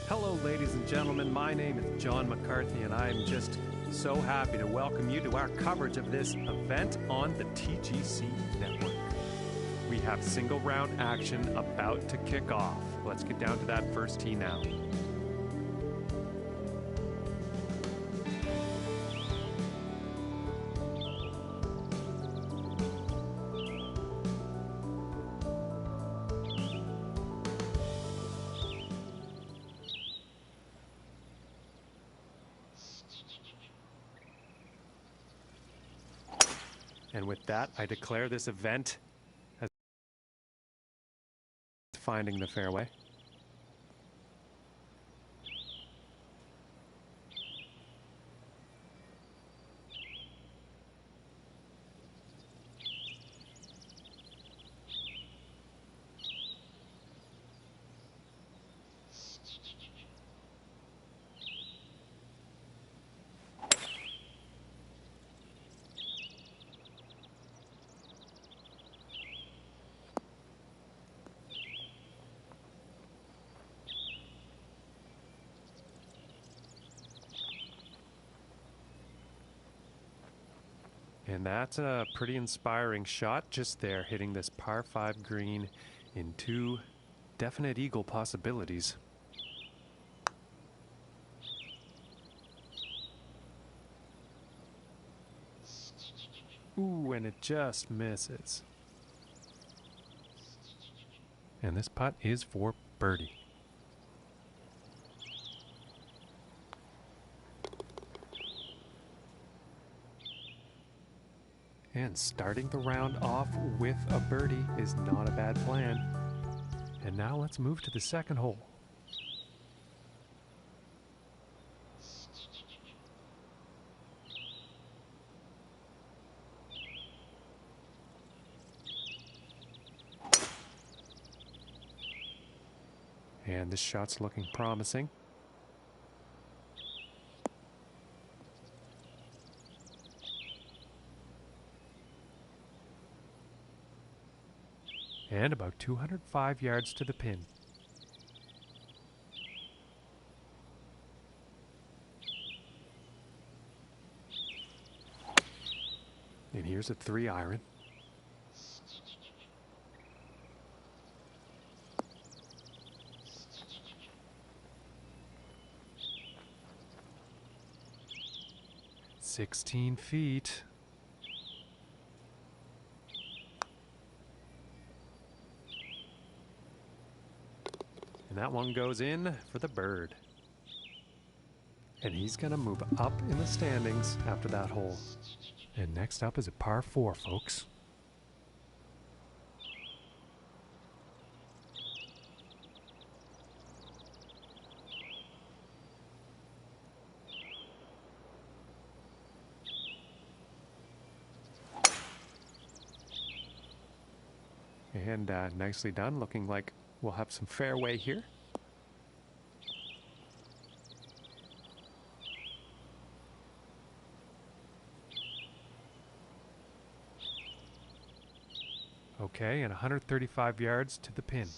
Hello, ladies and gentlemen. My name is John McCarthy, and I'm just so happy to welcome you to our coverage of this event on the TGC network. We have single round action about to kick off. Let's get down to that first tee now. And with that, I declare this event as finding the fairway. And that's a pretty inspiring shot just there, hitting this par 5 green in 2 definite eagle possibilities. Ooh, and it just misses. And this putt is for birdie. And starting the round off with a birdie is not a bad plan. And now let's move to the second hole. And this shot's looking promising. And about 205 yards to the pin. And here's a 3-iron. "16 feet. And that one goes in for the bird. And he's going to move up in the standings after that hole. And next up is a par 4, folks. And nicely done, looking like we'll have some fairway here. Okay, and 135 yards to the pin.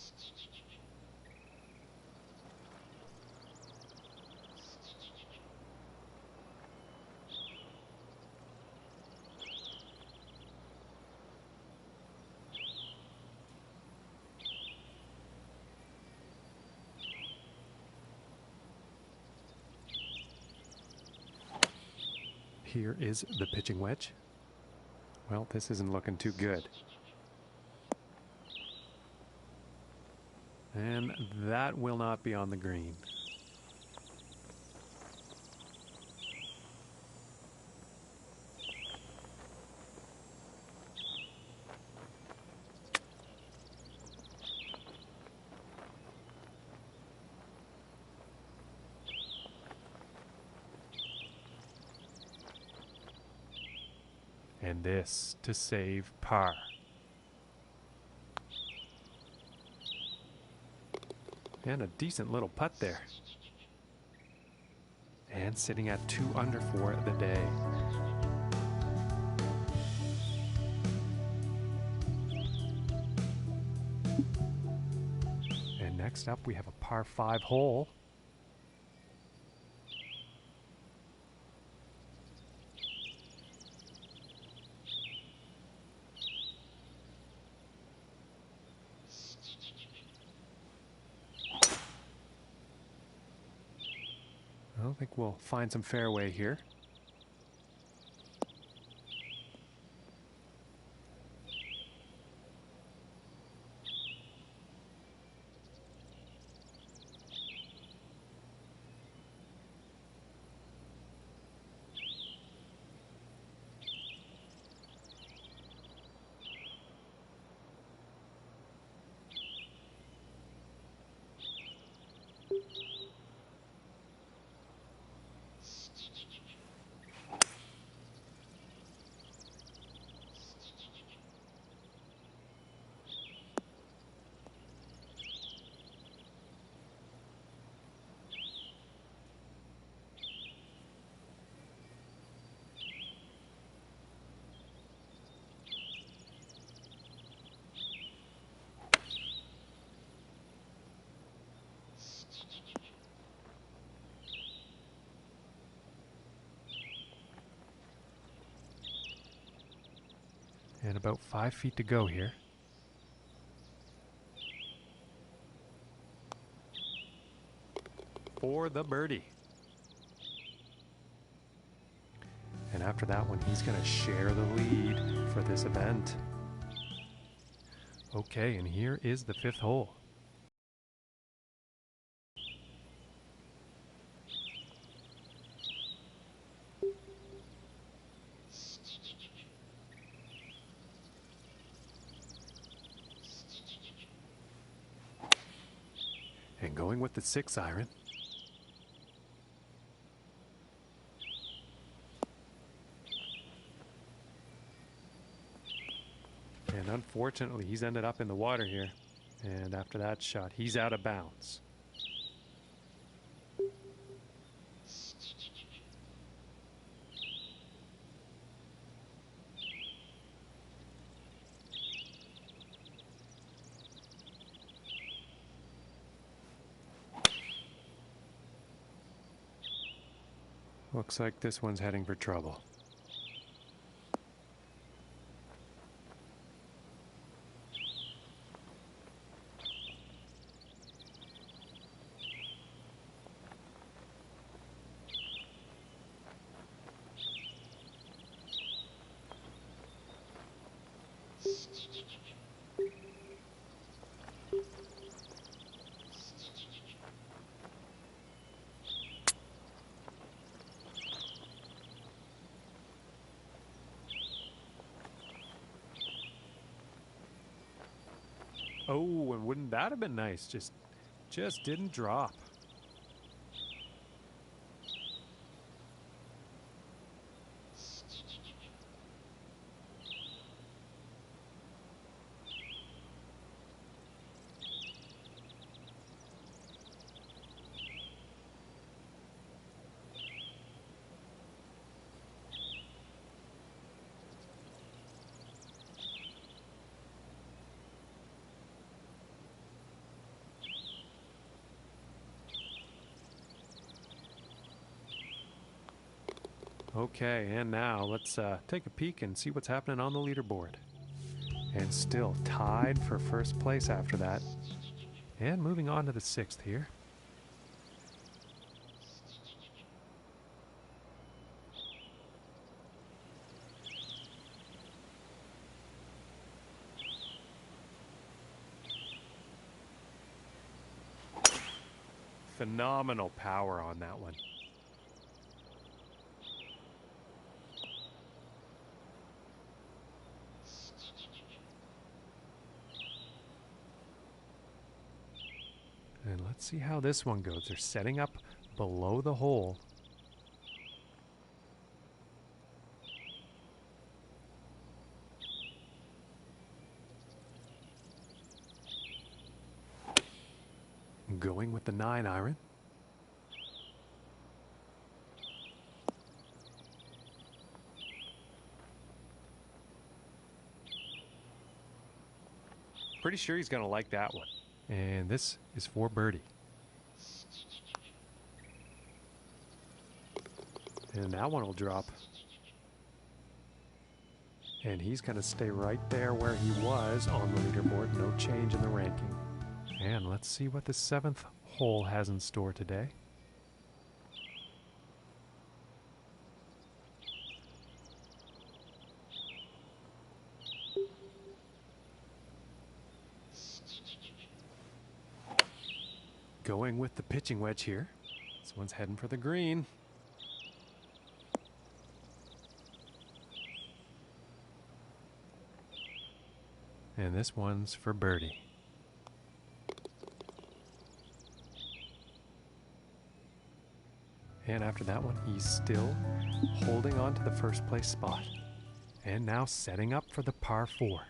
Here is the pitching wedge. Well, this isn't looking too good. And that will not be on the green. And this to save par. And a decent little putt there. And sitting at 2 under for the day. And next up we have a par 5 hole. I think we'll find some fairway here. And about 5 feet to go here. For the birdie. And after that one, he's going to share the lead for this event. Okay, and here is the 5th hole. And going with the 6 iron. And unfortunately, he's ended up in the water here. And after that shot, he's out of bounds. Looks like this one's heading for trouble. Oh, and wouldn't that have been nice? Just didn't drop. Okay, and now let's take a peek and see what's happening on the leaderboard. And still tied for first place after that. And moving on to the 6th here. Phenomenal power on that one. And let's see how this one goes. They're setting up below the hole. Going with the 9 iron. Pretty sure he's going to like that one. And this is for birdie. And that one will drop. And he's going to stay right there where he was on the leaderboard. No change in the ranking. And let's see what the 7th hole has in store today. going with the pitching wedge here. This one's heading for the green. And this one's for birdie. And after that one, he's still holding on to the first place spot. And now setting up for the par 4.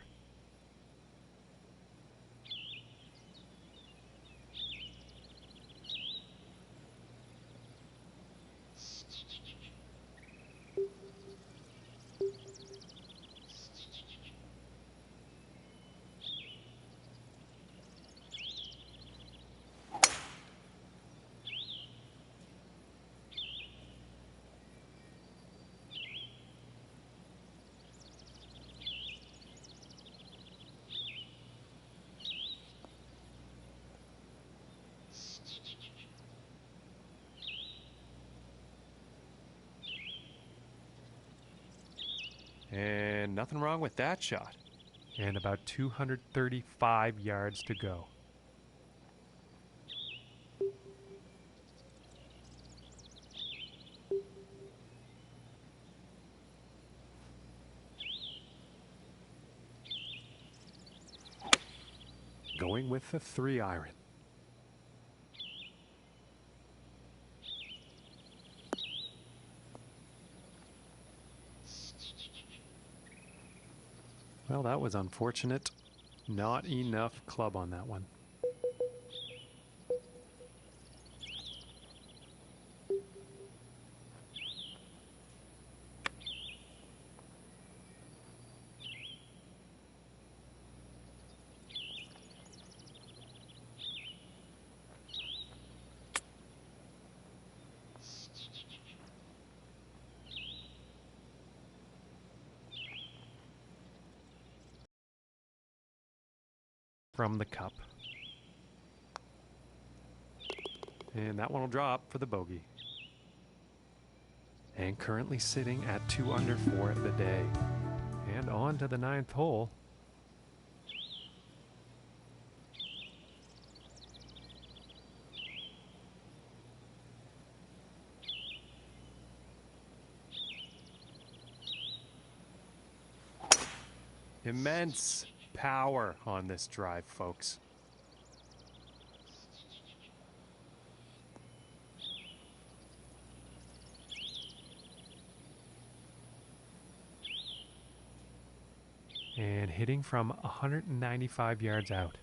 And nothing wrong with that shot. And about 235 yards to go. Going with the 3-iron. Well, that was unfortunate. Not enough club on that one. From the cup. And that one will drop for the bogey. And currently sitting at 2 under for the day. And on to the 9th hole. Immense power on this drive, folks. And hitting from 195 yards out.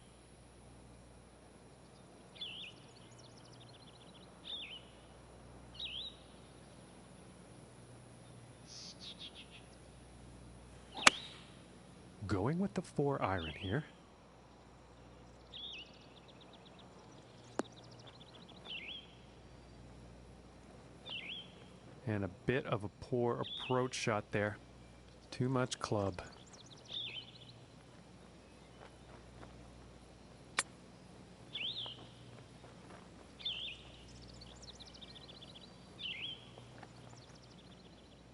Going with the 4-iron here. And a bit of a poor approach shot there. Too much club.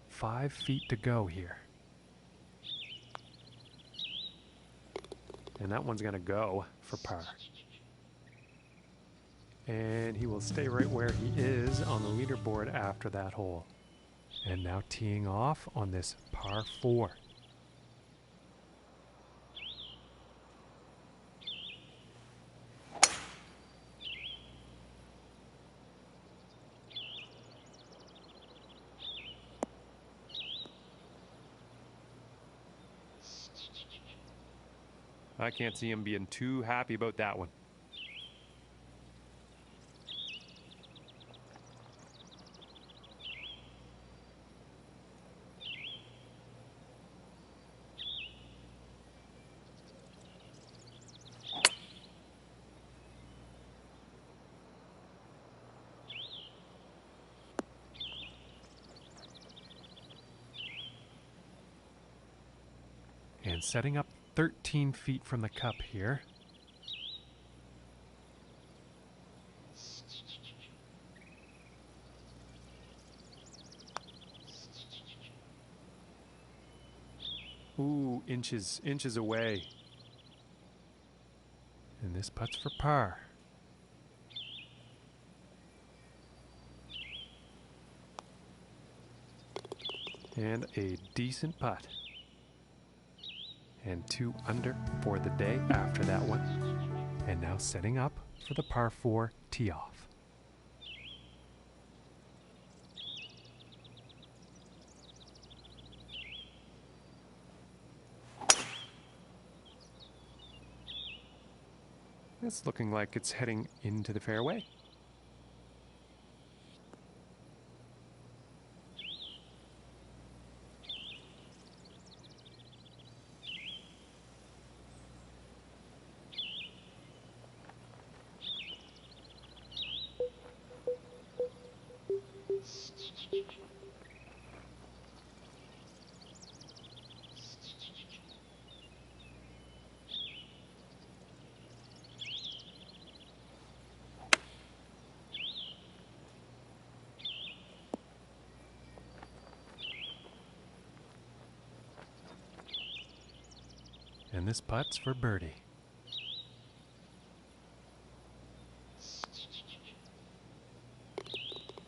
Five feet to go here. And that one's going to go for par. And he will stay right where he is on the leaderboard after that hole. And now teeing off on this par 4. I can't see him being too happy about that one. And setting up 13 feet from the cup here. Ooh, inches away. And this putt's for par. And a decent putt. And 2 under for the day after that one. And now setting up for the par 4 tee off. It's looking like it's heading into the fairway. And this putt's for birdie.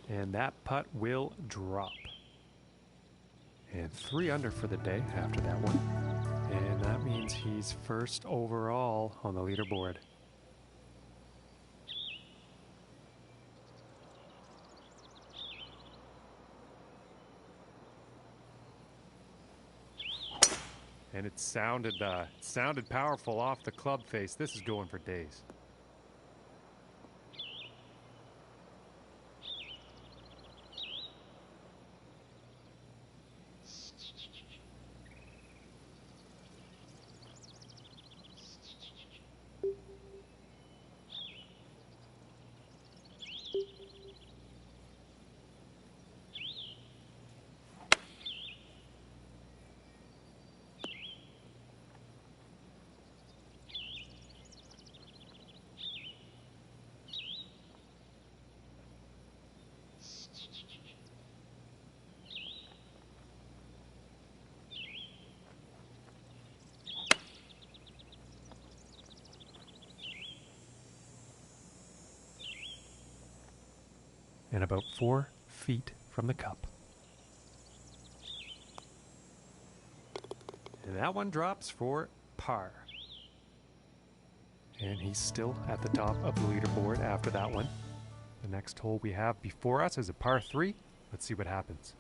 And that putt will drop. And 3 under for the day after that one. And that means he's first overall on the leaderboard. And it sounded powerful off the club face. This is going for days. And about 4 feet from the cup. And that one drops for par. And he's still at the top of the leaderboard after that one. The next hole we have before us is a par 3. Let's see what happens.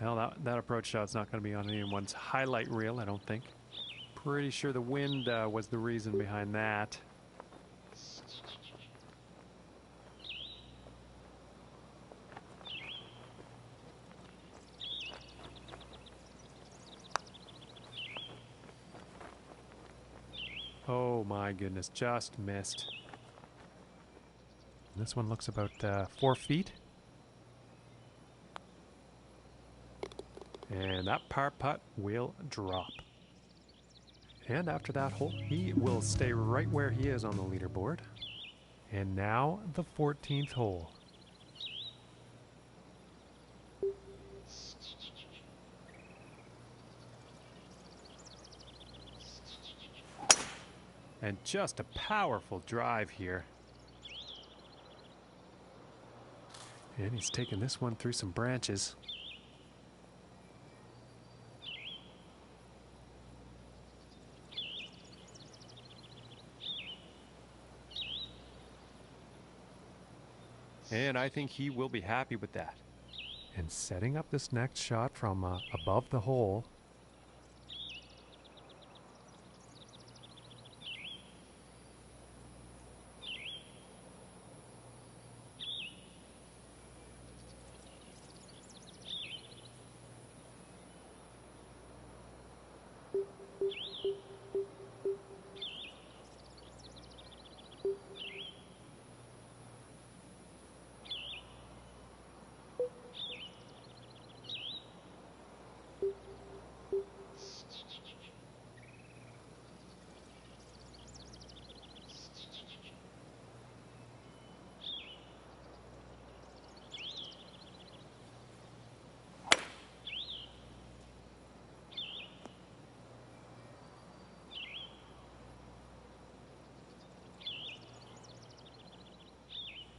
Well, that approach shot's not going to be on anyone's highlight reel, I don't think. Pretty sure the wind was the reason behind that. Oh my goodness, just missed. This one looks about 4 feet. And that par putt will drop. And after that hole, he will stay right where he is on the leaderboard. And now the 14th hole. And just a powerful drive here. And he's taking this one through some branches. And I think he will be happy with that. And setting up this next shot from above the hole.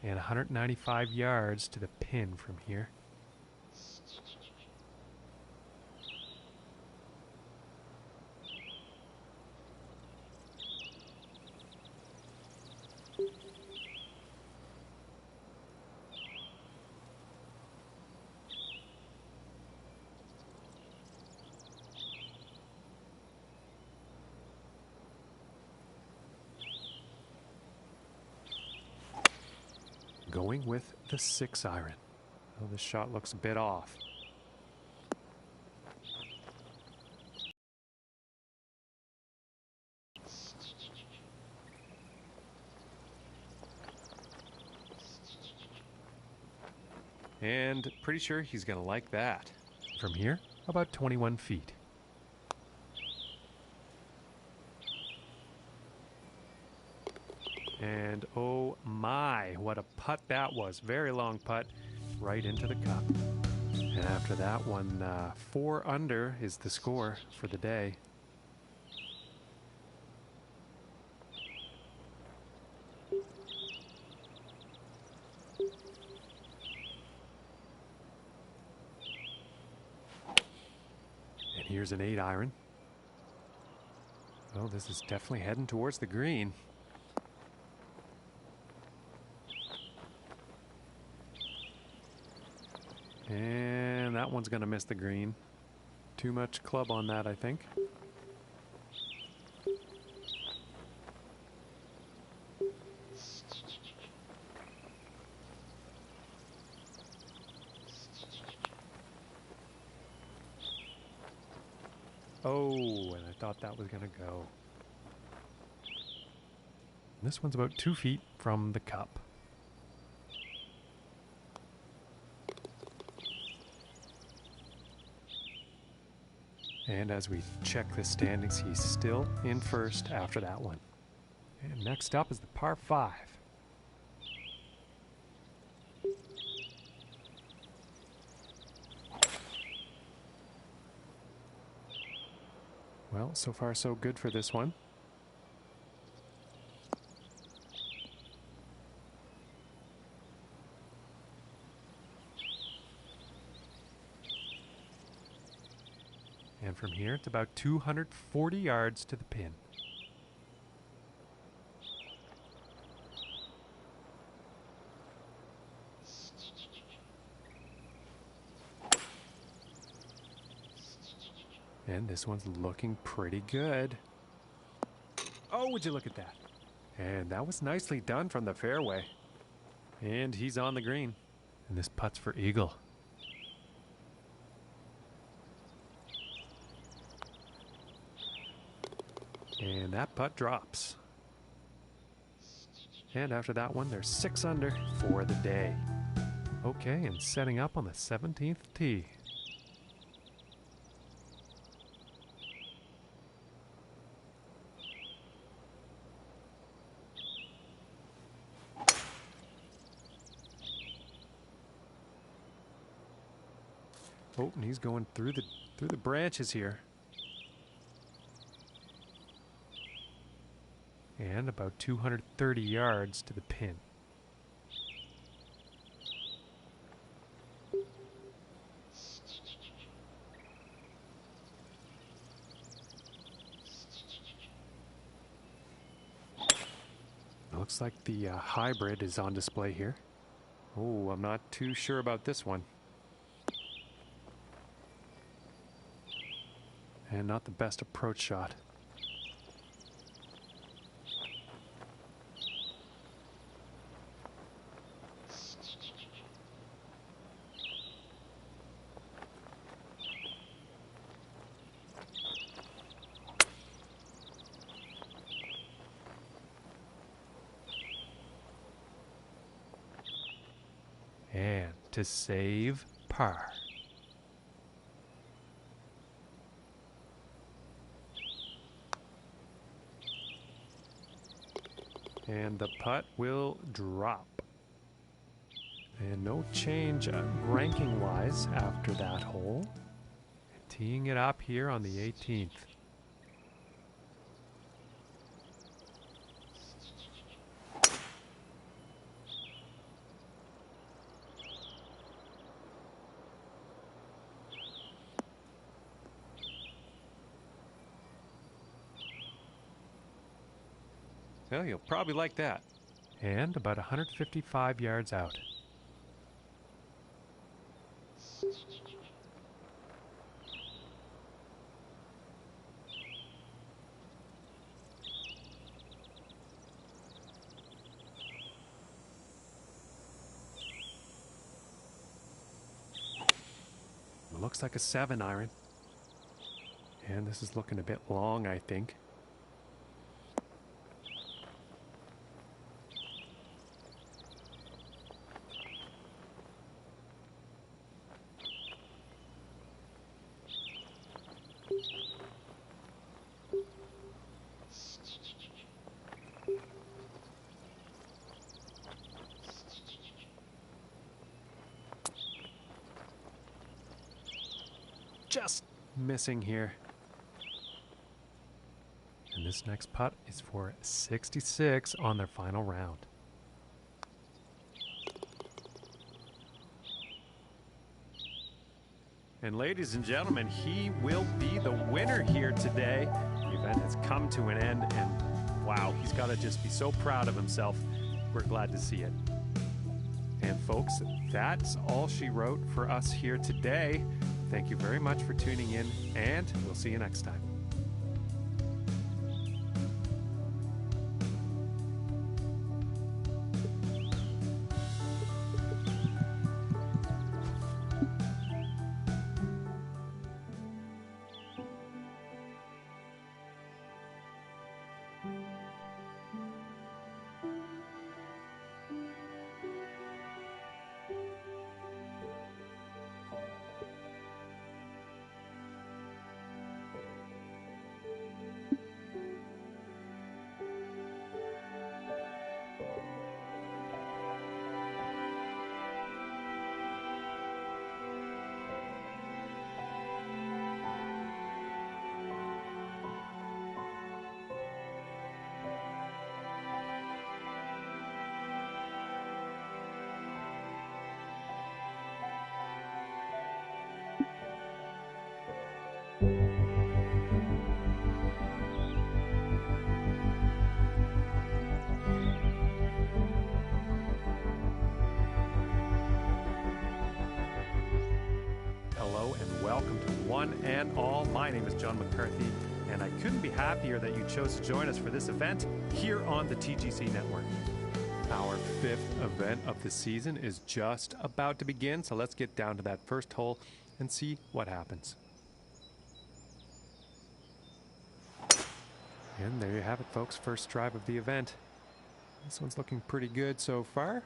And 195 yards to the pin from here. Going with the 6-iron. Oh, this shot looks a bit off. And pretty sure he's going to like that. From here, about 21 feet. And oh my, what a putt that was. Very long putt right into the cup. And after that one, 4 under is the score for the day. And here's an 8-iron. Oh, this is definitely heading towards the green. And that one's going to miss the green. Too much club on that, I think. Oh, and I thought that was going to go. This one's about 2 feet from the cup. And as we check the standings, he's still in first after that one. And next up is the par 5. Well, so far so good for this one. And from here, it's about 240 yards to the pin. And this one's looking pretty good. Oh, would you look at that? And that was nicely done from the fairway. And he's on the green. And this putt's for eagle. And that putt drops. And after that one, they're 6 under for the day. Okay, and setting up on the 17th tee. Oh, and he's going through the branches here. And about 230 yards to the pin. Looks like the hybrid is on display here. Oh, I'm not too sure about this one. And not the best approach shot. And to save par. And the putt will drop. And no change ranking-wise after that hole. Teeing it up here on the 18th. Well, you'll probably like that. And about 155 yards out. Looks like a 7-iron. And this is looking a bit long, I think. Just missing here. And this next putt is for 66 on their final round. And ladies and gentlemen, he will be the winner here today. The event has come to an end, and wow, he's got to just be so proud of himself. We're glad to see it. And folks, that's all she wrote for us here today. Thank you very much for tuning in, and we'll see you next time. Hello and welcome to one and all. My name is John McCarthy, and I couldn't be happier that you chose to join us for this event here on the TGC Network. Our 5th event of the season is just about to begin, so let's get down to that first hole and see what happens. And there you have it, folks. First drive of the event. This one's looking pretty good so far.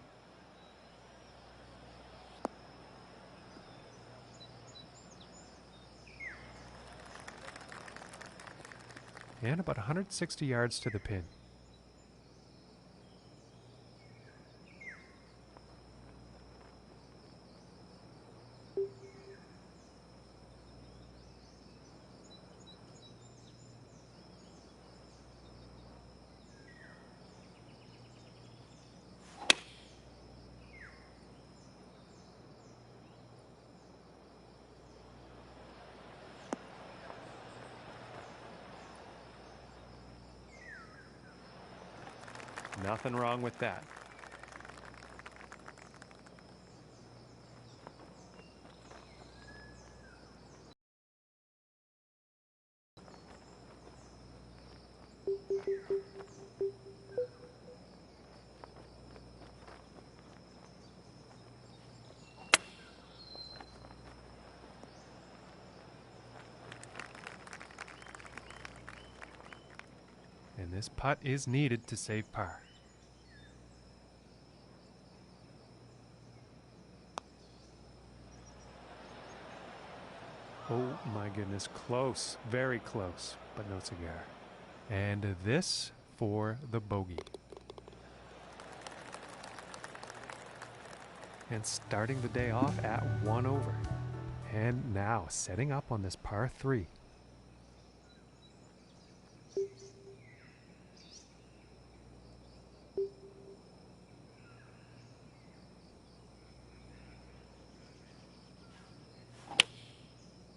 And about 160 yards to the pin. Nothing wrong with that. And this putt is needed to save par. Oh my goodness, close, very close, but no cigar. And this for the bogey. And starting the day off at 1 over. And now setting up on this par 3.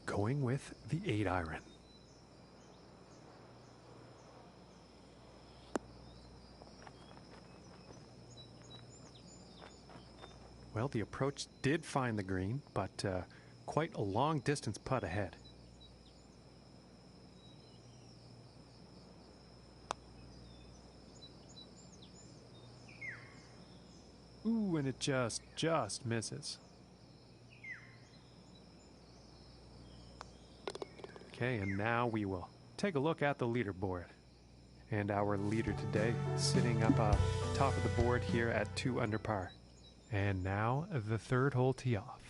Going with the 8-iron. Well, the approach did find the green, but quite a long distance putt ahead. Ooh, and it just misses. Okay, and now we will take a look at the leaderboard. And our leader today sitting up top of the board here at 2 under par. And now the third hole tee off.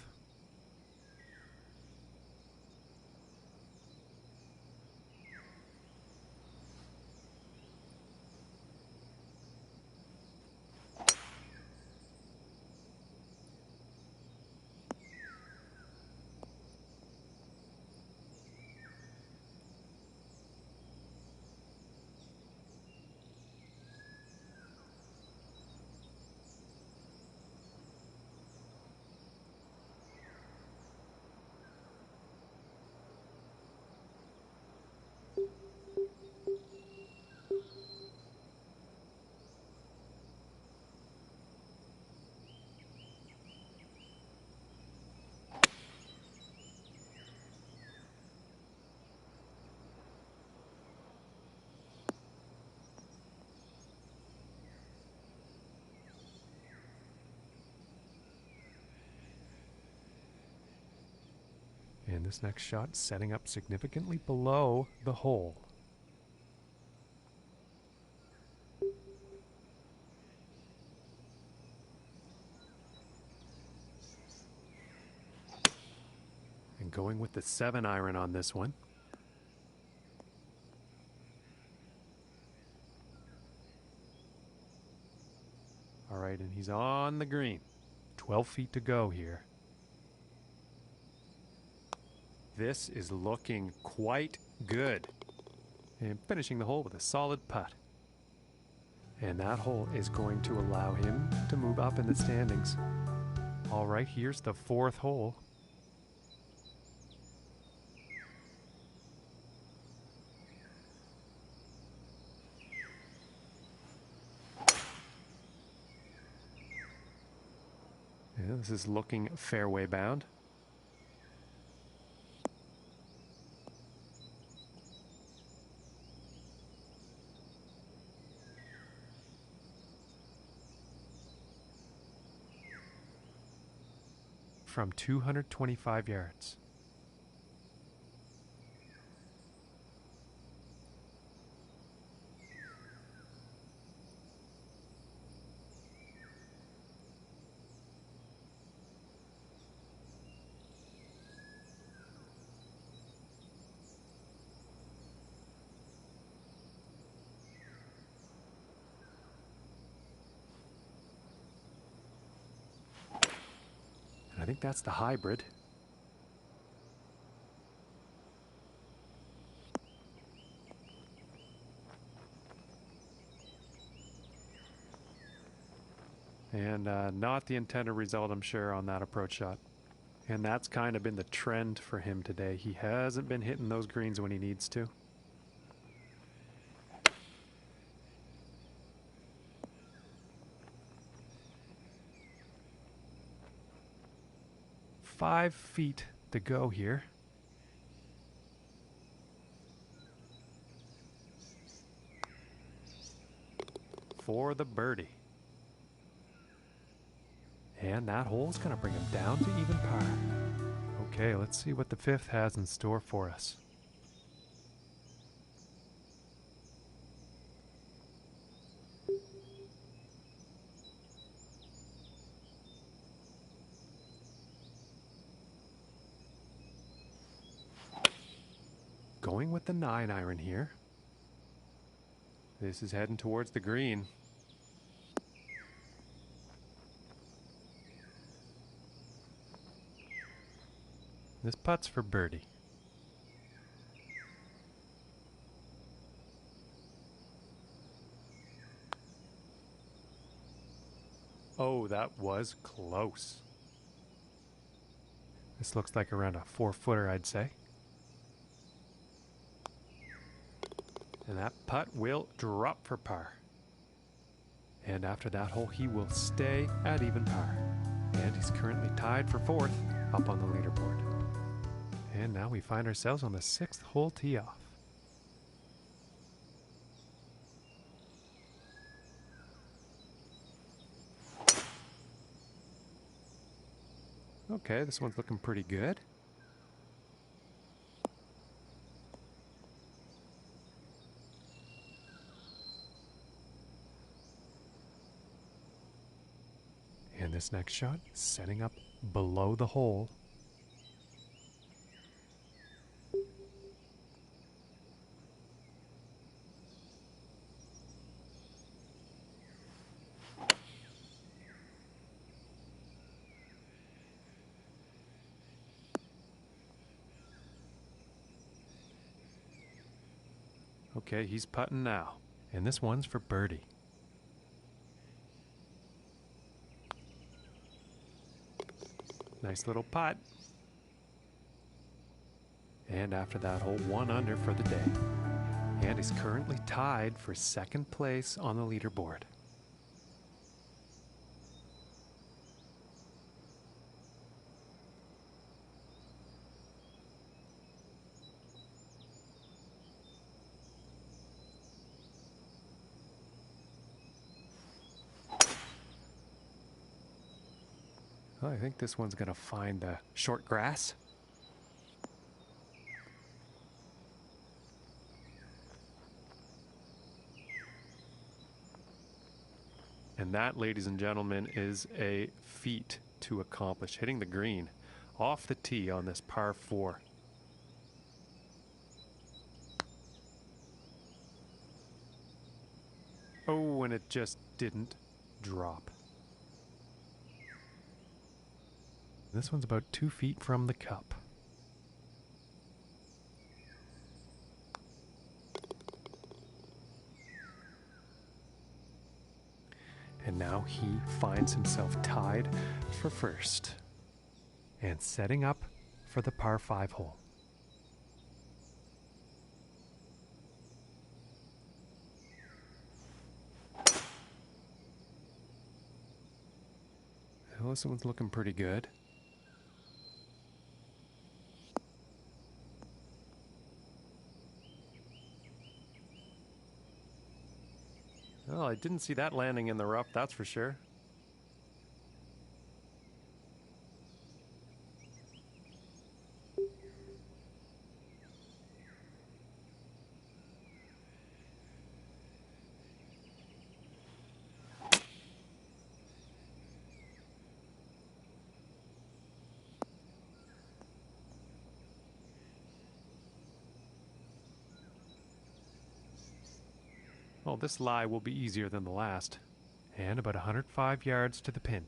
And this next shot setting up significantly below the hole. And going with the 7 iron on this one. All right, and he's on the green. 12 feet to go here. This is looking quite good. And finishing the hole with a solid putt. And that hole is going to allow him to move up in the standings. All right, here's the 4th hole. Yeah, this is looking fairway bound. From 225 yards. I think that's the hybrid. And not the intended result, I'm sure, on that approach shot. And that's kind of been the trend for him today. He hasn't been hitting those greens when he needs to. Five feet to go here. For the birdie. And that hole's going to bring him down to even par. Okay, let's see what the 5th has in store for us. Going with the 9 iron here. This is heading towards the green. This putt's for birdie. Oh, that was close. This looks like around a 4-footer, I'd say. And that putt will drop for par. And after that hole, he will stay at even par. And he's currently tied for 4th up on the leaderboard. And now we find ourselves on the 6th hole tee off. Okay, this one's looking pretty good. And this next shot, setting up below the hole. Okay, he's putting now. And this one's for birdie. Nice little putt. And after that hole, 1 under for the day. And he's currently tied for 2nd place on the leaderboard. Well, I think this one's going to find the short grass. And that, ladies and gentlemen, is a feat to accomplish, hitting the green off the tee on this par 4. Oh, and it just didn't drop. This one's about 2 feet from the cup. And now he finds himself tied for 1st and setting up for the par 5 hole. Well, this one's looking pretty good. Well, I didn't see that landing in the rough, that's for sure. Well, this lie will be easier than the last, and about 105 yards to the pin.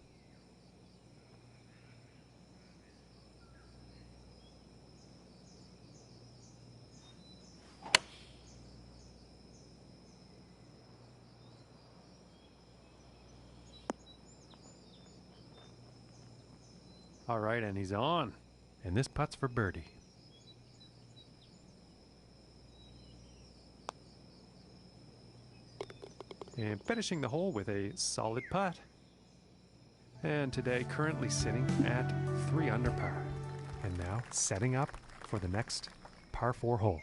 All right, and he's on, and this putt's for birdie. And finishing the hole with a solid putt. And today currently sitting at 3 under par. And now setting up for the next par 4 hole.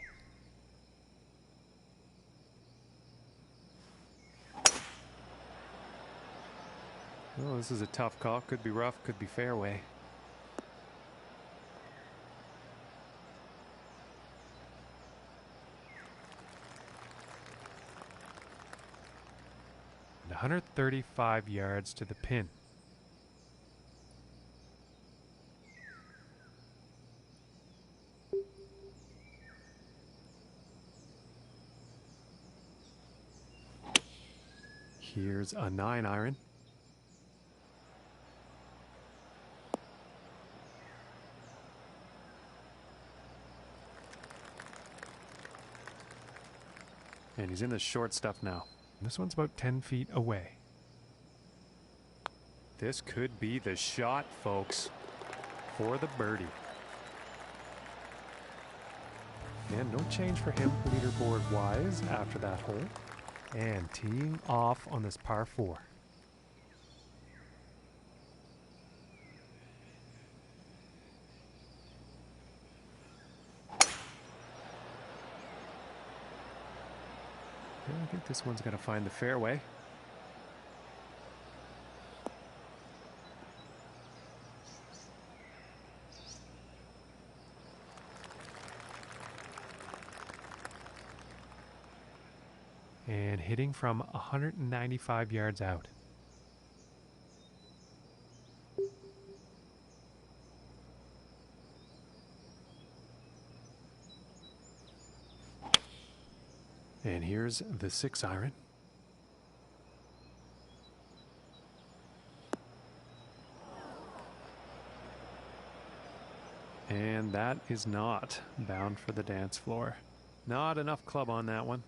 Oh, this is a tough call. Could be rough, could be fairway. And 135 yards to the pin. Here's a 9-iron. And he's in the short stuff now. This one's about 10 feet away. This could be the shot, folks, for the birdie. And no change for him leaderboard-wise after that hole. And teeing off on this par 4. Yeah, I think this one's going to find the fairway. And hitting from 195 yards out. And here's the 6-iron. And that is not bound for the dance floor. Not enough club on that one.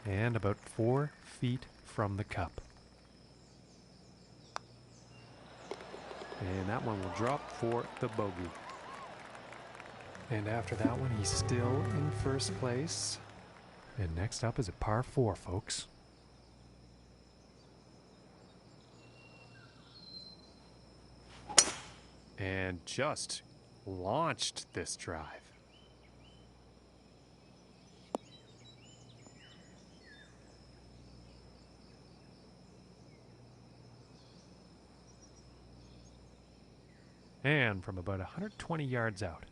And about 4 feet from the cup. And that one will drop for the bogey. And after that one, he's still in first place. And next up is a par 4, folks. And just launched this drive. And from about 120 yards out.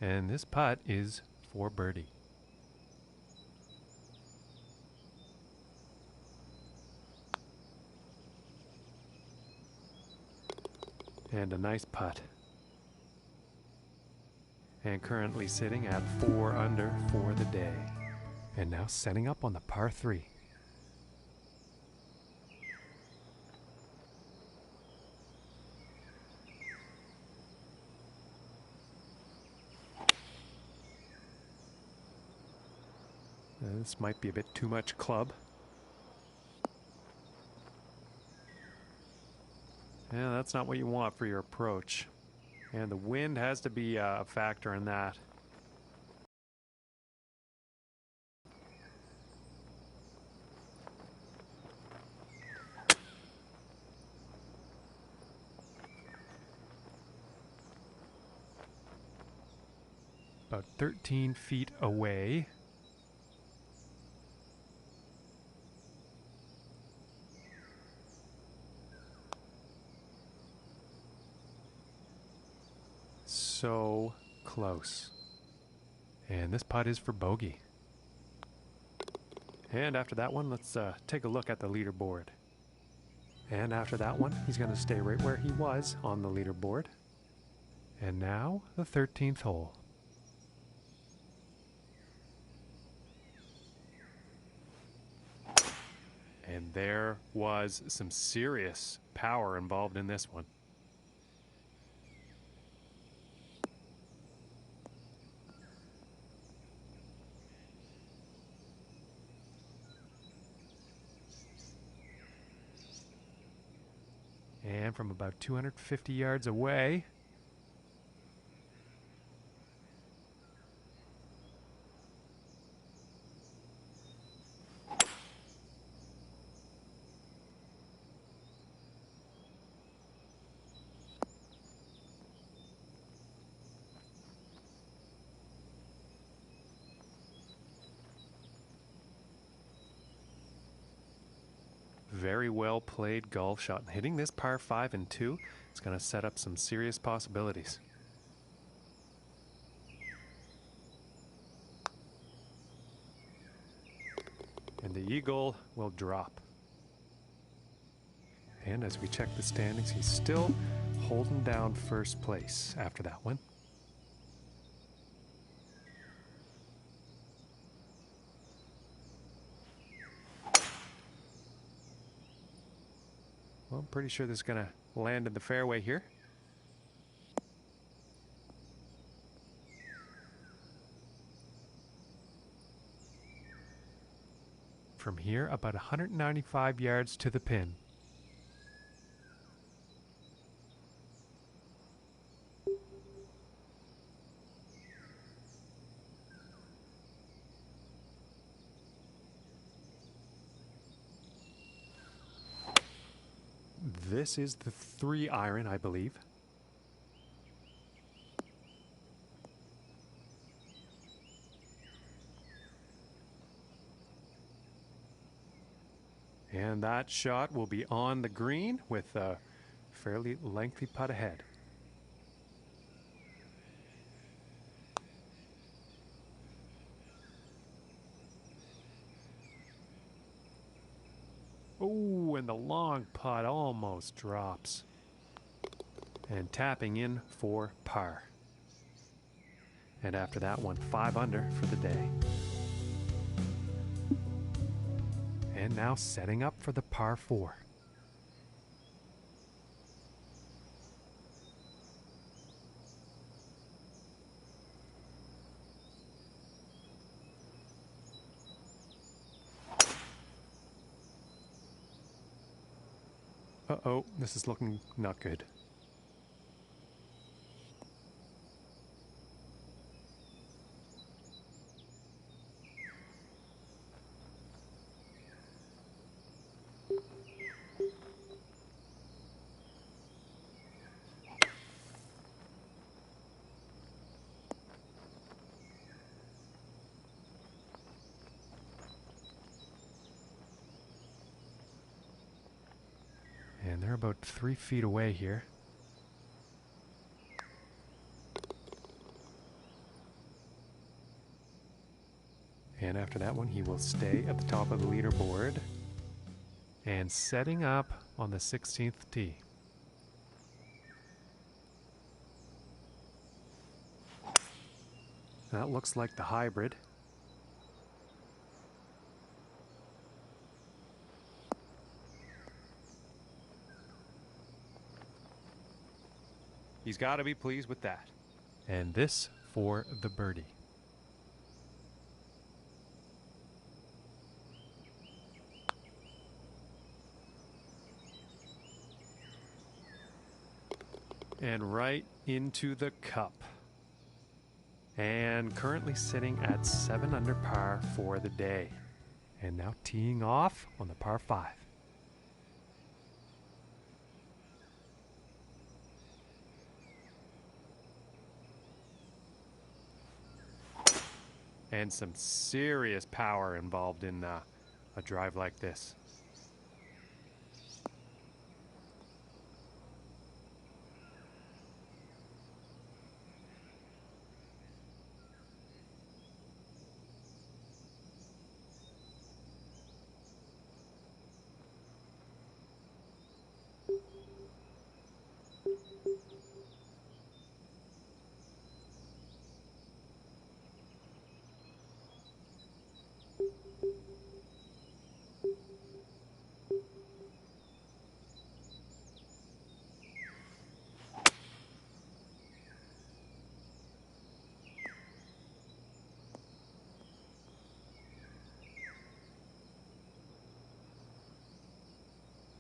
And this putt is for birdie. And a nice putt. And currently sitting at 4 under for the day. And now setting up on the par 3. This might be a bit too much club. Yeah, that's not what you want for your approach. And the wind has to be a factor in that. About 13 feet away. So close. And this putt is for bogey. And after that one, let's take a look at the leaderboard. And after that one, he's going to stay right where he was on the leaderboard. And now, the 13th hole. And there was some serious power involved in this one. And from about 250 yards away, very well played golf shot. Hitting this par 5 and 2, it's going to set up some serious possibilities. eagle will drop. And as we check the standings, he's still holding down first place after that one. Well, I'm pretty sure this is going to land in the fairway here. From here, about 195 yards to the pin. This is the 3-iron, I believe. And that shot will be on the green with a fairly lengthy putt ahead. Oh, and the long putt almost drops. And tapping in for par. And after that one, 5 under for the day. And now setting up for the par 4. Uh-oh, this is looking not good. And they're about 3 feet away here. And after that one, he will stay at the top of the leaderboard. And setting up on the 16th tee. That looks like the hybrid. He's got to be pleased with that. And this for the birdie. And right into the cup. And currently sitting at 7 under par for the day. And now teeing off on the par 5. And some serious power involved in a drive like this.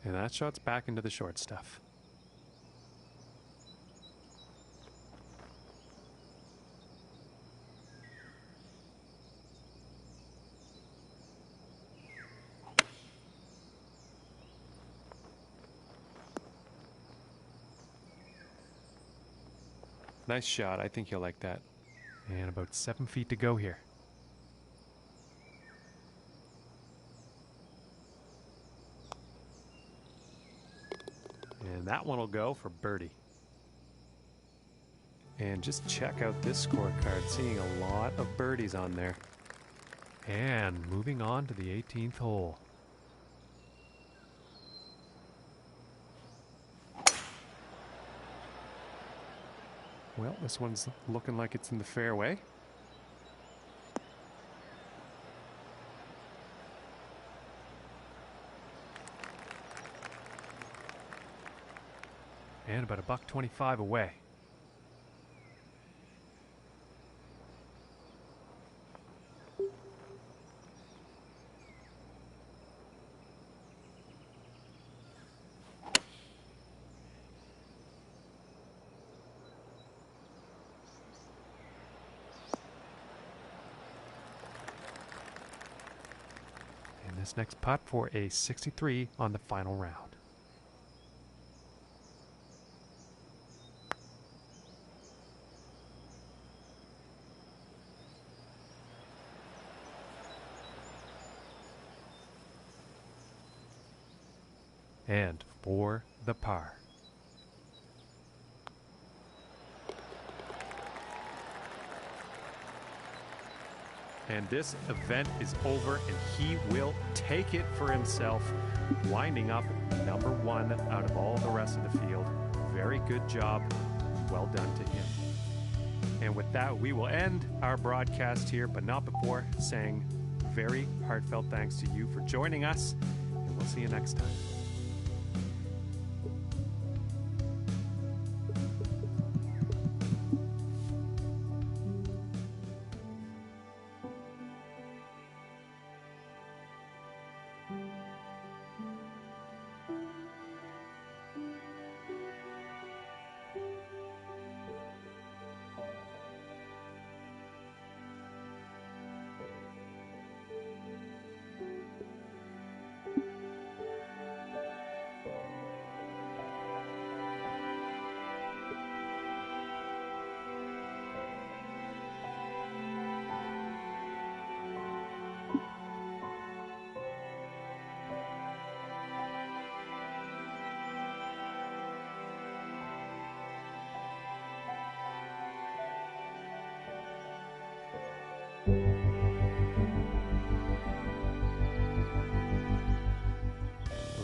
And that shot's back into the short stuff. Nice shot. I think you'll like that. And about 7 feet to go here. And that one will go for birdie. And just check out this scorecard, seeing a lot of birdies on there. And moving on to the 18th hole. Well, this one's looking like it's in the fairway. And about $125 away. And this next putt for a 63 on the final round. And for the par. And this event is over, and he will take it for himself, winding up number one out of all the rest of the field. Very good job. Well done to him. And with that, we will end our broadcast here, but not before saying very heartfelt thanks to you for joining us, and we'll see you next time.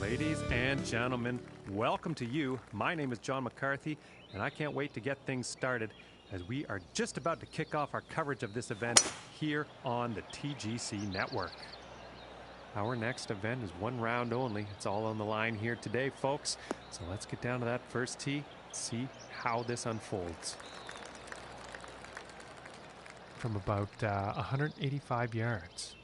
Ladies and gentlemen, welcome to you. My name is John McCarthy, and I can't wait to get things started as we are just about to kick off our coverage of this event here on the TGC network. Our next event is one round only. It's all on the line here today, folks. So let's get down to that first tee and see how this unfolds. From about 185 yards.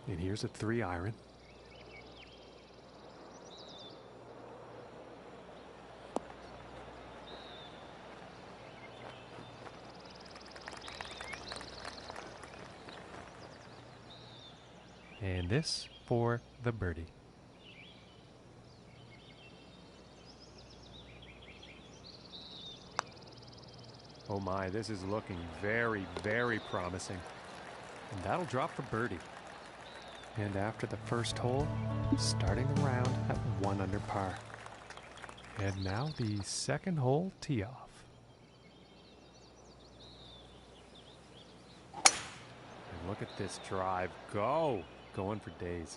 And here's a 3-iron. And this for the birdie. Oh my, this is looking very, very promising. And that'll drop for birdie. And after the first hole, starting the round at 1 under par. And now the second hole tee off. And look at this drive go. Going for days.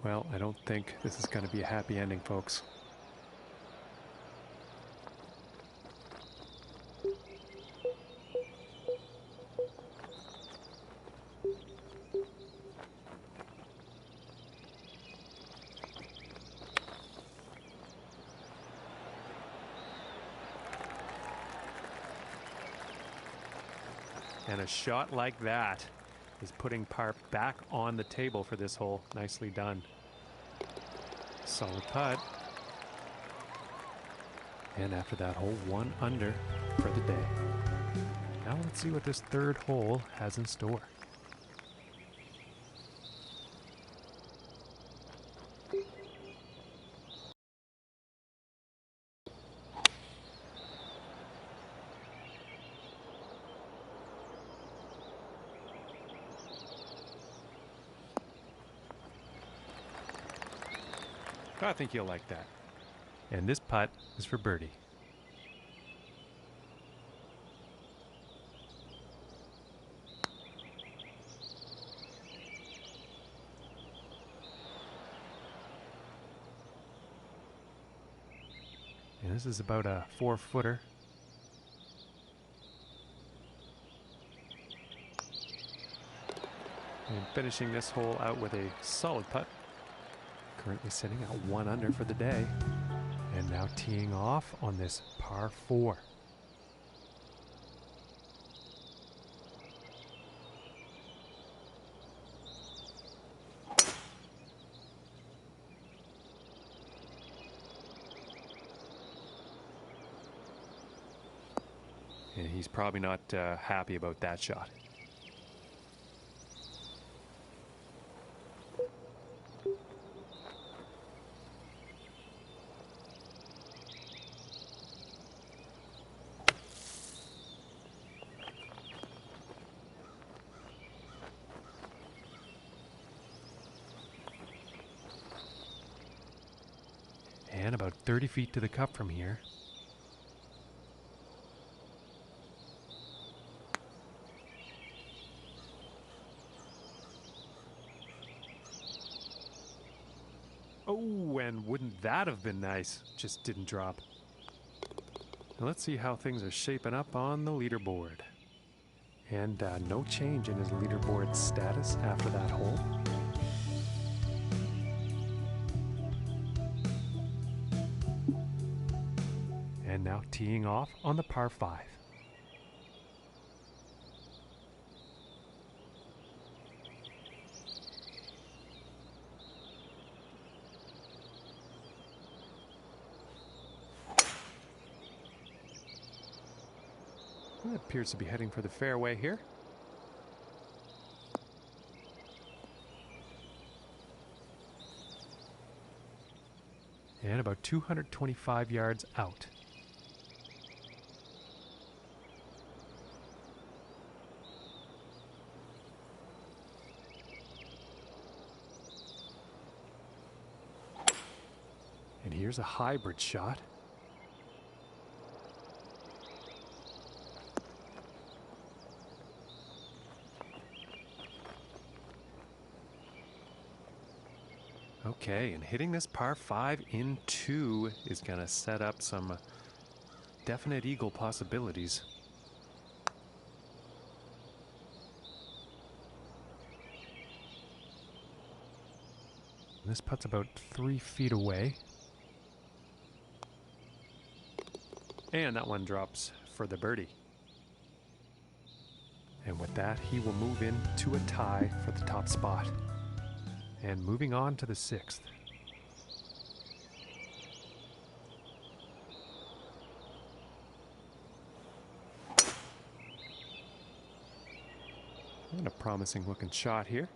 Well, I don't think this is going to be a happy ending, folks. And a shot like that is putting par back on the table for this hole. Nicely done. Solid putt. And after that hole, 1 under for the day. Now let's see what this third hole has in store. I think you'll like that. And this putt is for birdie. And this is about a 4-footer. And finishing this hole out with a solid putt. Currently sitting at 1 under for the day. And now teeing off on this par 4. And he's probably not happy about that shot. And about 30 feet to the cup from here. Oh, and wouldn't that have been nice? Just didn't drop. Now let's see how things are shaping up on the leaderboard. And no change in his leaderboard status after that hole. And now teeing off on the par 5. It appears to be heading for the fairway here. And about 225 yards out. And here's a hybrid shot. Okay, and hitting this par 5 in 2 is going to set up some definite eagle possibilities. This putt's about 3 feet away. And that one drops for the birdie. And with that, he will move into a tie for the top spot. And moving on to the 6th. And a promising looking shot here.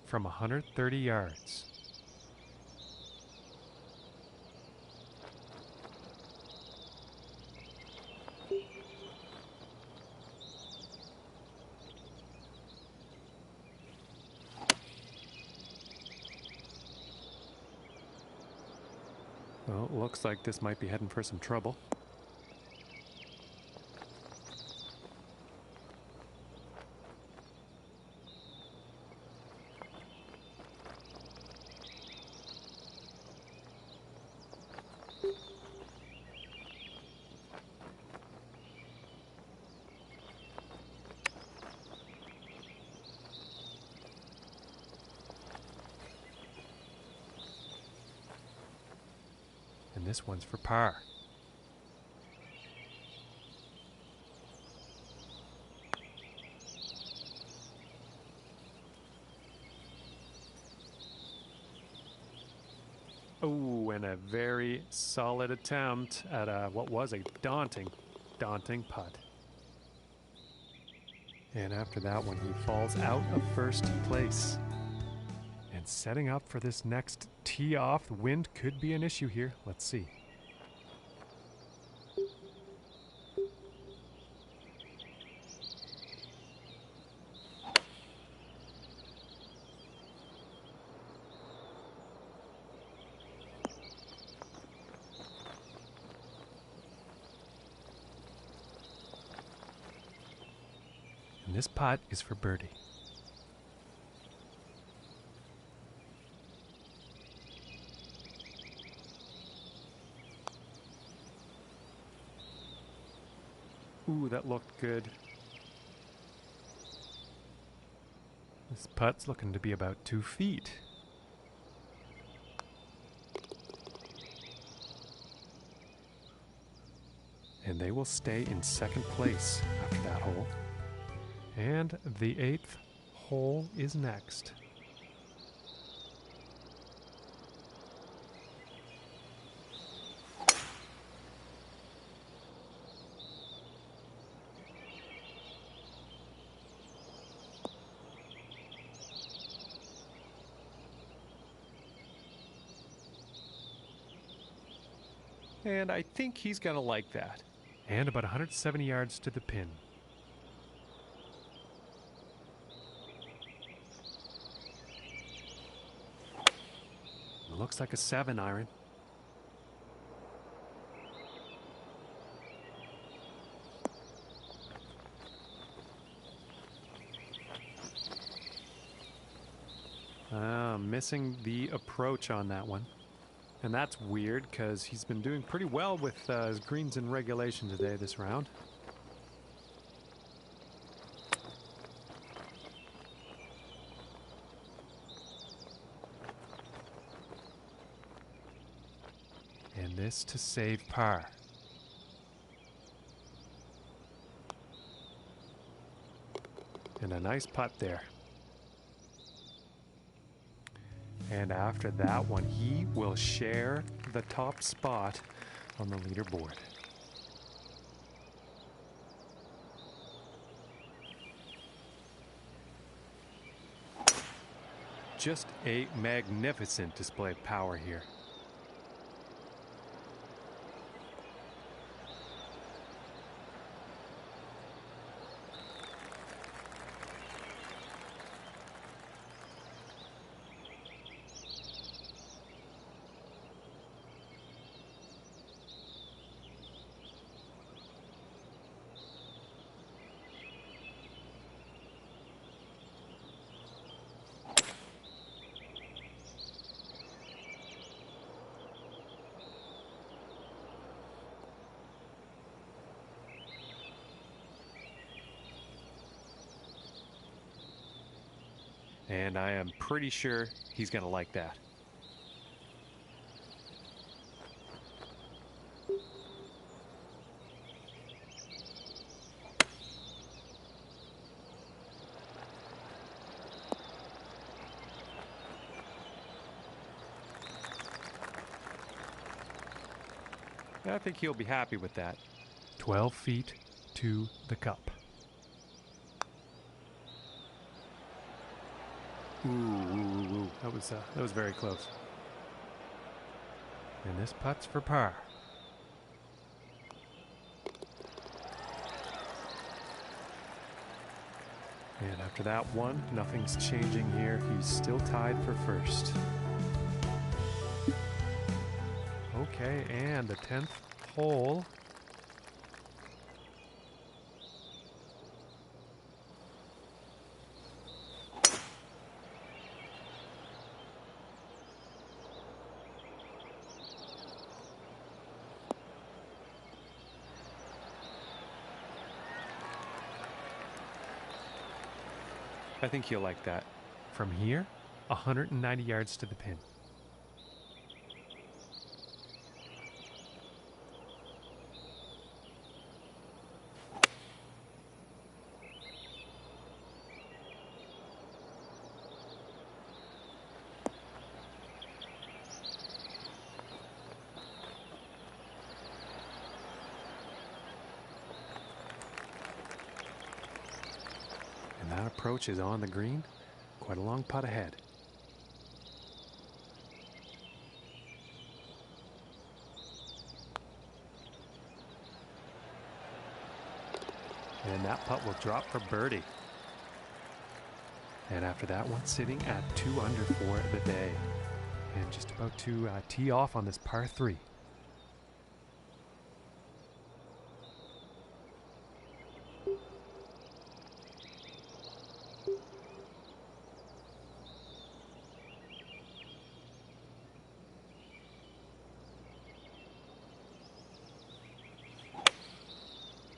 From 130 yards. Well, it looks like this might be heading for some trouble. And this one's for par. Oh, and a very solid attempt at what was a daunting putt. And after that one, he falls out of first place. And setting up for this next tee off, the wind could be an issue here. Let's see. And this putt is for birdie. Ooh, that looked good. This putt's looking to be about 2 feet. And they will stay in second place after that hole. And the 8th hole is next. And I think he's going to like that. And about 170 yards to the pin. Looks like a 7-iron. Missing the approach on that one. And that's weird because he's been doing pretty well with his greens in regulation today this round. And this to save par. And a nice putt there. And after that one, he will share the top spot on the leaderboard. Just a magnificent display of power here. And I am pretty sure he's going to like that. I think he'll be happy with that. 12 feet to the cup. Ooh. That was very close. And this putt's for par. And after that one, nothing's changing here. He's still tied for first. Okay, and the 10th hole. I think he'll like that. From here, 190 yards to the pin. And that approach is on the green. Quite a long putt ahead. And that putt will drop for birdie. And after that one, sitting at 2 under for the day. And just about to tee off on this par 3.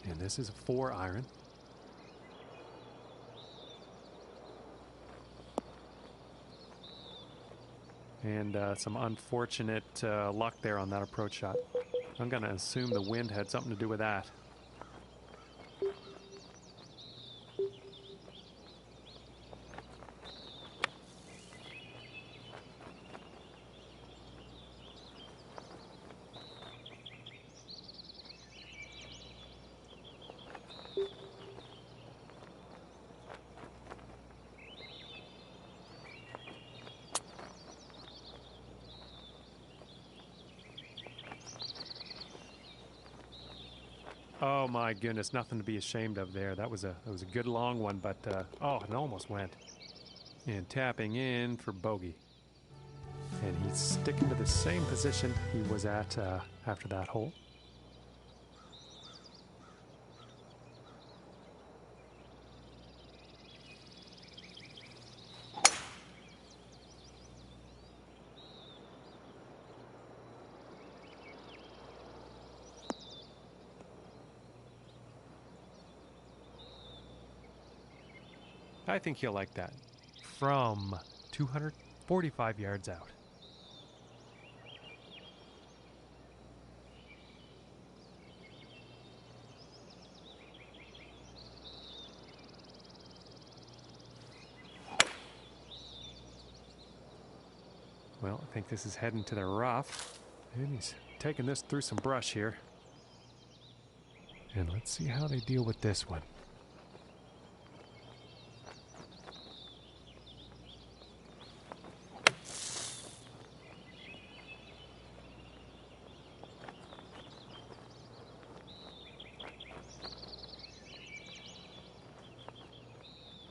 And this is a 4 iron. And some unfortunate luck there on that approach shot. I'm going to assume the wind had something to do with that. Oh my goodness, nothing to be ashamed of there. That was a good long one, but oh, it almost went. And tapping in for bogey. And he's sticking to the same position he was at after that hole. I think he'll like that. From 245 yards out. Well, I think this is heading to the rough. And he's taking this through some brush here. And let's see how they deal with this one.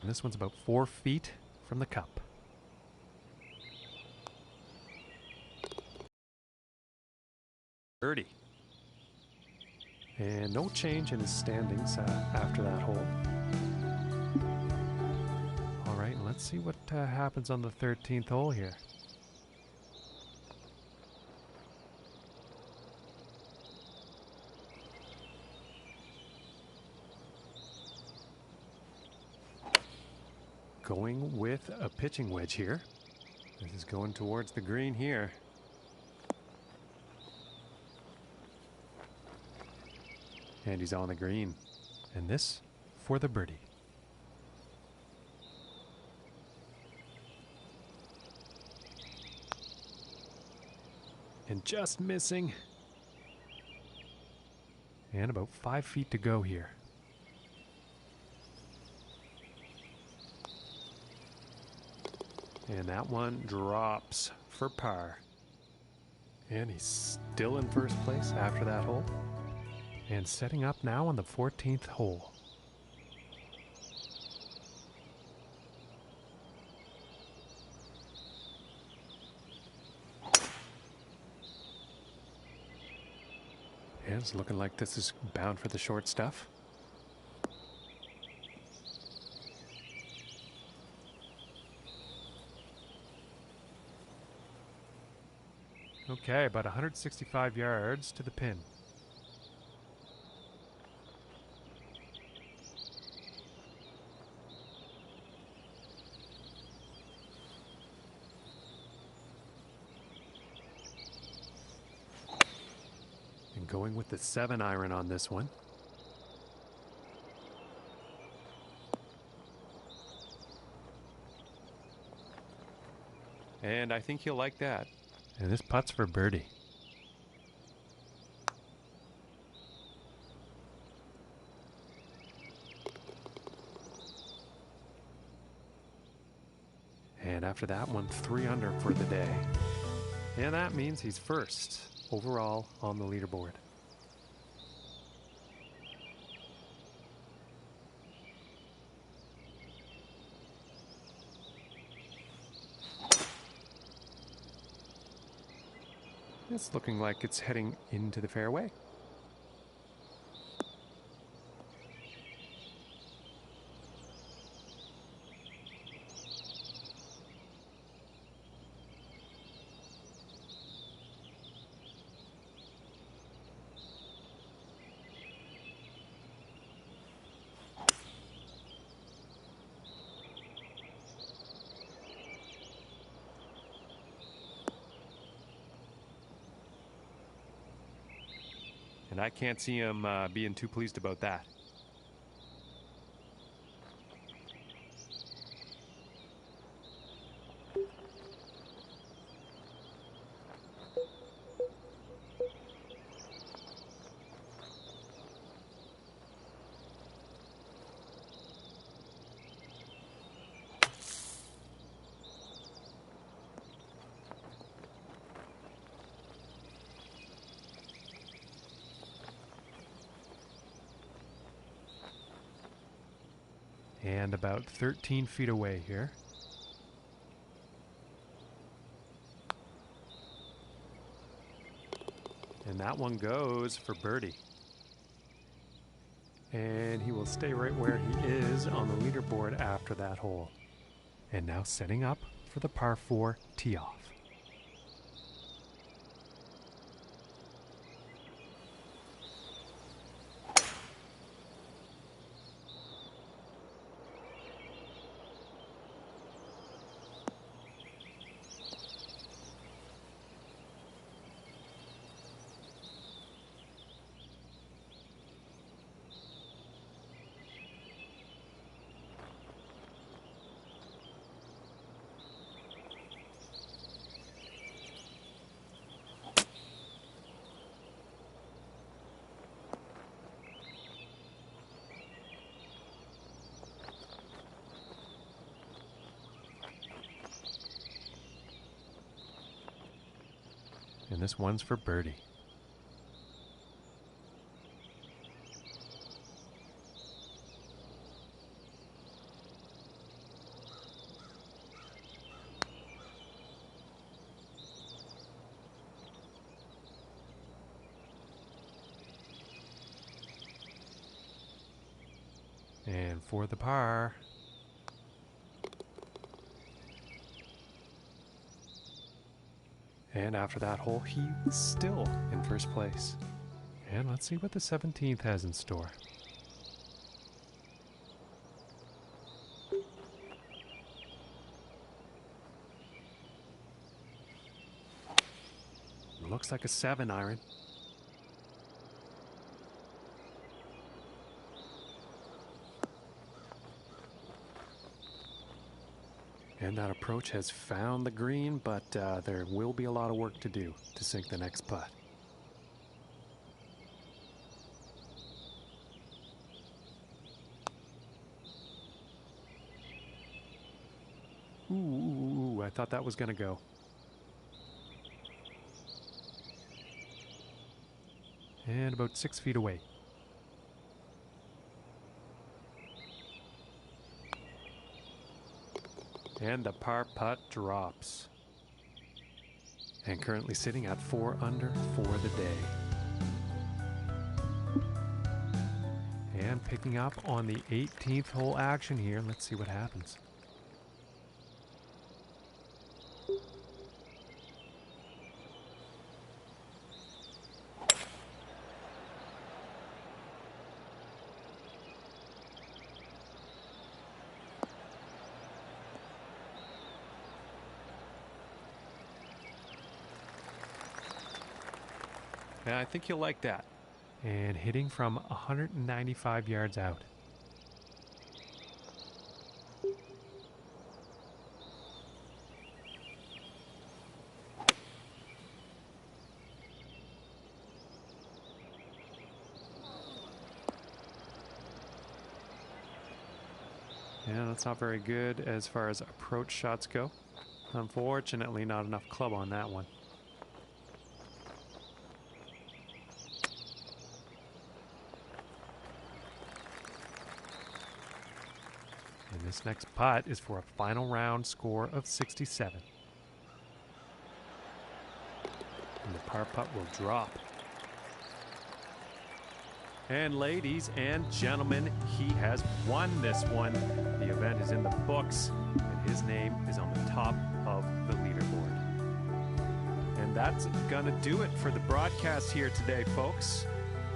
And this one's about 4 feet from the cup. Birdie. And no change in his standings after that hole. All right, let's see what happens on the 13th hole here. Going with a pitching wedge here. This is going towards the green here. And he's on the green. And this for the birdie. And just missing. And about 5 feet to go here. And that one drops for par. And he's still in first place after that hole. And setting up now on the 14th hole. And it's looking like this is bound for the short stuff. Okay, about 165 yards to the pin. And going with the 7 iron on this one. And I think he'll like that. And this putt's for birdie. And after that one, 3 under for the day. And that means he's first overall on the leaderboard. It's looking like it's heading into the fairway. And I can't see him being too pleased about that. And about 13 feet away here. And that one goes for birdie. And he will stay right where he is on the leaderboard after that hole. And now setting up for the par 4 tee off. And this one's for birdie. And for the par. And after that hole, he's still in first place. And let's see what the 17th has in store. Looks like a 7-iron. And that approach has found the green, but there will be a lot of work to do to sink the next putt. Ooh, I thought that was going to go. And about 6 feet away. And the par putt drops. And currently sitting at 4 under for the day. And picking up on the 18th hole action here. Let's see what happens. And I think you'll like that. And hitting from 195 yards out. Yeah, that's not very good as far as approach shots go. Unfortunately, not enough club on that one. And this next putt is for a final round score of 67. And the par putt will drop. And ladies and gentlemen, he has won this one. The event is in the books, and his name is on the top of the leaderboard. And that's gonna do it for the broadcast here today, folks.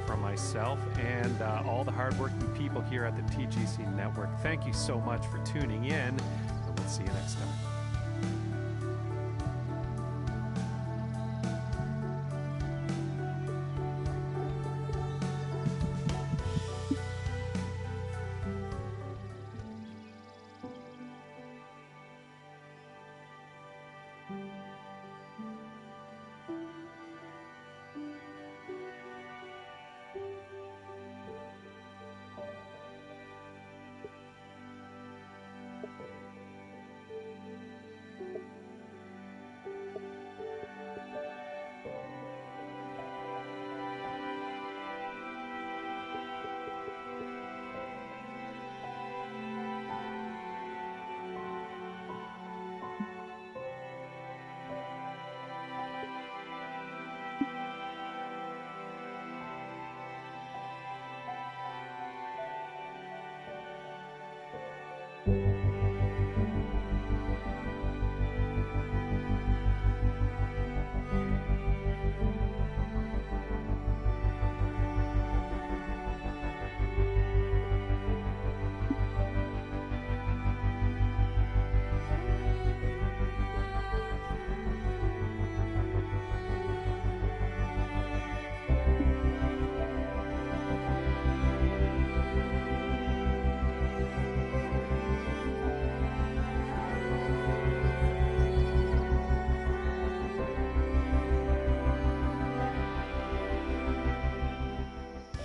From myself and all the hardworking people here at the TGC Network, thank you so much for tuning in, and we'll see you next time.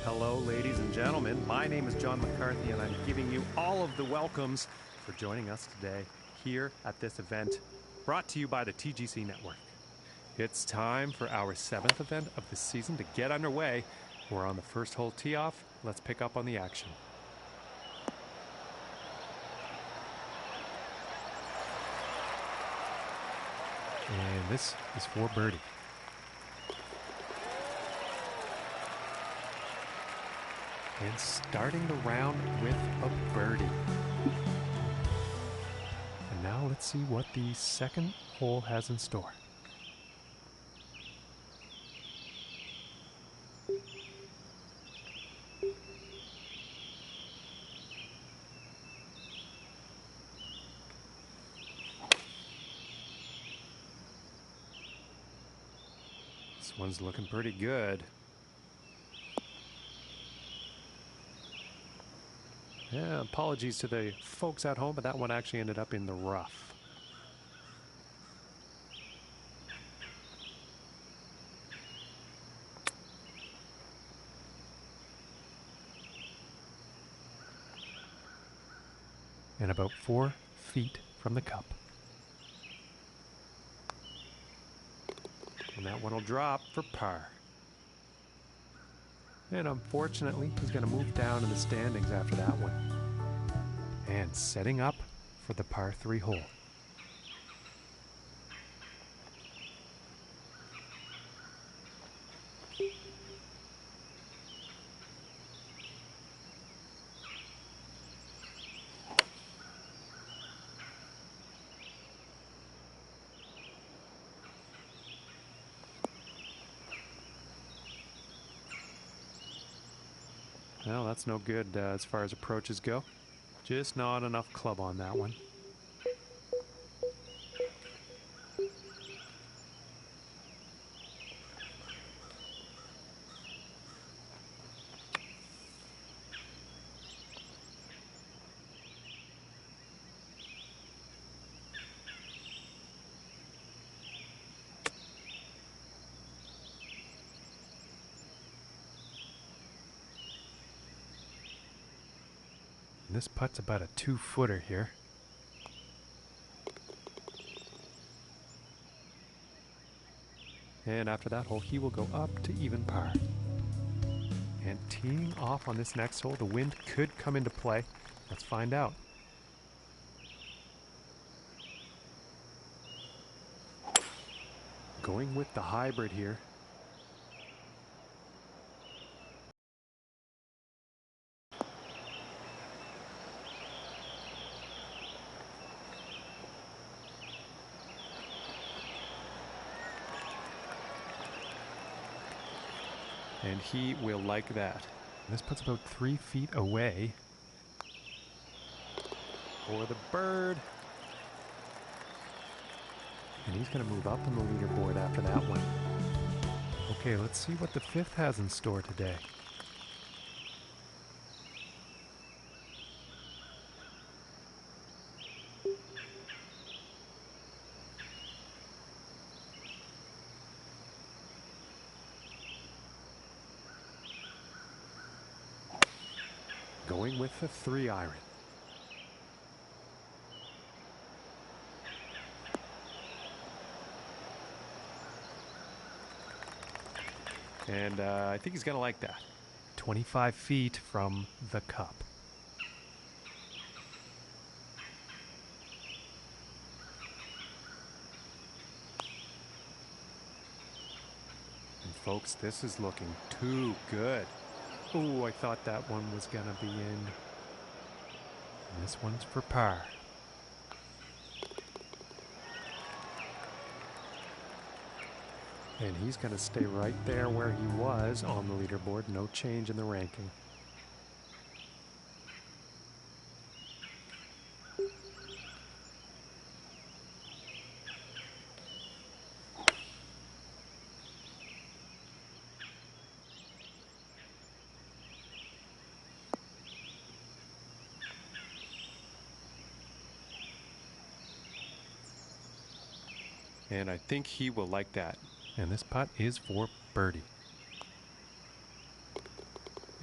Hello, ladies and gentlemen. My name is John McCarthy, and I'm giving you all of the welcomes for joining us today here at this event brought to you by the TGC Network. It's time for our 7th event of the season to get underway. We're on the first hole tee-off. Let's pick up on the action. And this is for birdie. And starting the round with a birdie. And now let's see what the second hole has in store. This one's looking pretty good. Yeah, apologies to the folks at home, but that one actually ended up in the rough. And about 4 feet from the cup. And that one will drop for par. And unfortunately, he's going to move down in the standings after that one. And setting up for the par 3 hole. Well, that's no good as far as approaches go. Just not enough club on that one. And this putt's about a 2-footer here. And after that hole, he will go up to even par. And teeing off on this next hole, the wind could come into play. Let's find out. Going with the hybrid here. And he will like that. This puts about 3 feet away for the bird. And he's going to move up on the leaderboard after that one. Okay, let's see what the fifth has in store today. Going with the 3-iron. And I think he's going to like that. 25 feet from the cup. And folks, this is looking too good. Oh, I thought that one was going to be in. And this one's for par. And he's going to stay right there where he was on the leaderboard. No change in the ranking. And I think he will like that. And this putt is for birdie.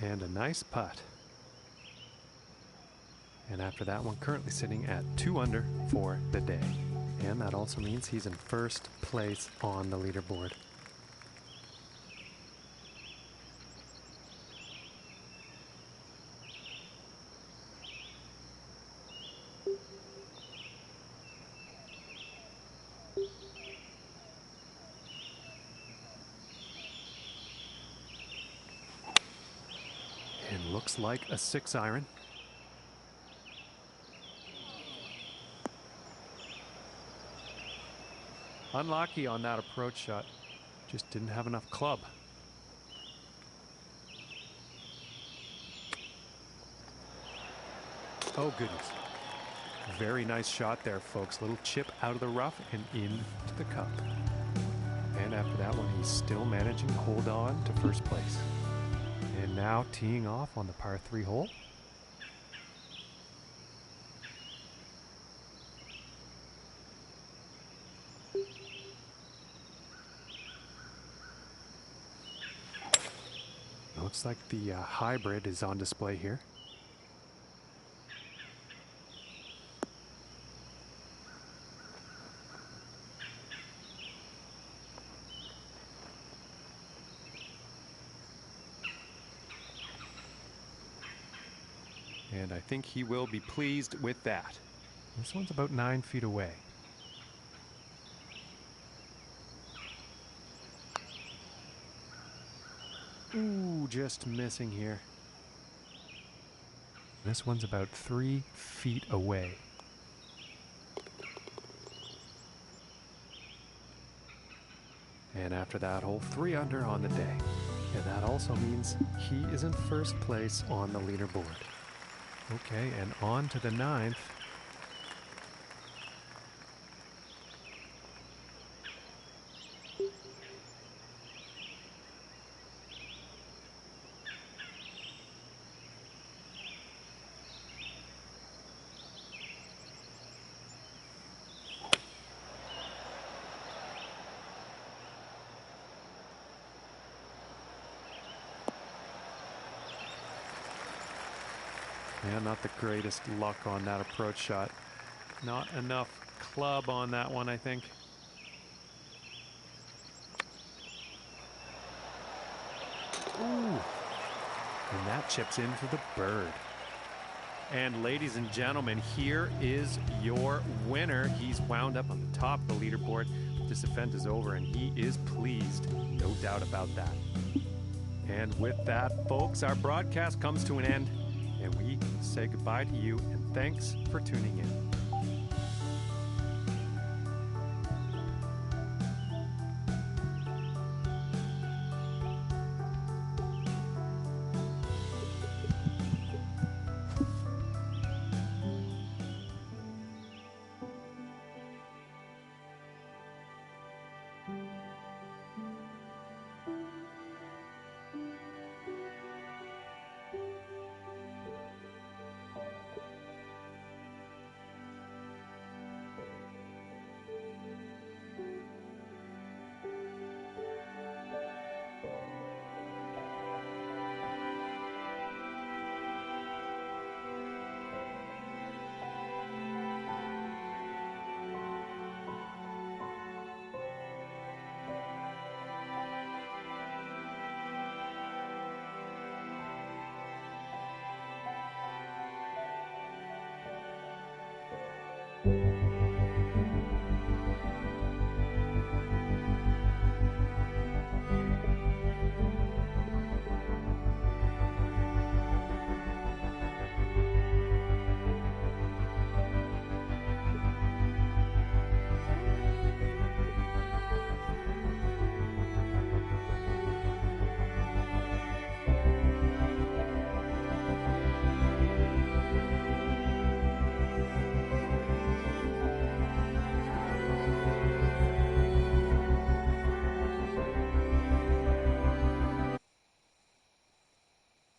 And a nice putt. And after that one, currently sitting at 2 under for the day. And that also means he's in first place on the leaderboard. And looks like a 6-iron. Unlucky on that approach shot. Just didn't have enough club. Oh, goodness. Very nice shot there, folks. Little chip out of the rough and into the cup. And after that one, he's still managing to hold on to first place. And now teeing off on the par 3 hole. Looks like the hybrid is on display here. And I think he will be pleased with that. This one's about 9 feet away. Ooh, just missing here. This one's about 3 feet away. And after that hole, 3 under on the day. And that also means he is in first place on the leaderboard. Okay, and on to the 9th. Yeah, not the greatest luck on that approach shot. Not enough club on that one, I think. Ooh. And that chips in for the bird. And ladies and gentlemen, here is your winner. He's wound up on the top of the leaderboard. This event is over and he is pleased. No doubt about that. And with that, folks, our broadcast comes to an end. And we say goodbye to you and thanks for tuning in.